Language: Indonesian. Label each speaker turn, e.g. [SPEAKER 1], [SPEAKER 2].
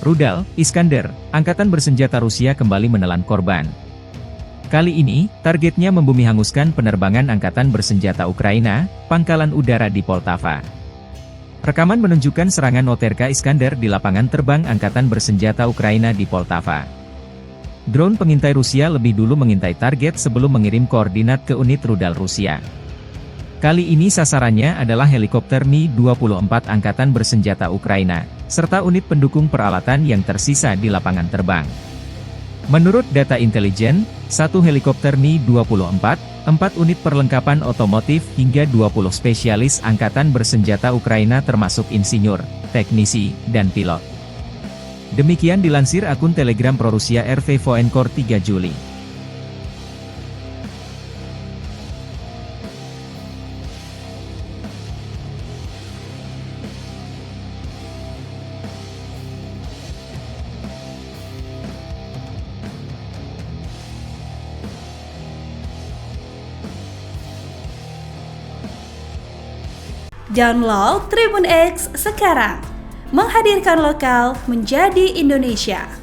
[SPEAKER 1] Rudal Iskander, angkatan bersenjata Rusia kembali menelan korban. Kali ini, targetnya membumi hanguskan penerbangan angkatan bersenjata Ukraina, pangkalan udara di Poltava. Rekaman menunjukkan serangan OTRK Iskander di lapangan terbang angkatan bersenjata Ukraina di Poltava. Drone pengintai Rusia lebih dulu mengintai target sebelum mengirim koordinat ke unit rudal Rusia. Kali ini sasarannya adalah helikopter Mi-24 angkatan bersenjata Ukraina, serta unit pendukung peralatan yang tersisa di lapangan terbang. Menurut data intelijen, satu helikopter Mi-24, 4 unit perlengkapan otomotif hingga 20 spesialis angkatan bersenjata Ukraina termasuk insinyur, teknisi, dan pilot. Demikian dilansir akun Telegram Pro-Rusia RV Voenkor 3 Juli.
[SPEAKER 2] Download Tribun X sekarang, menghadirkan lokal menjadi Indonesia.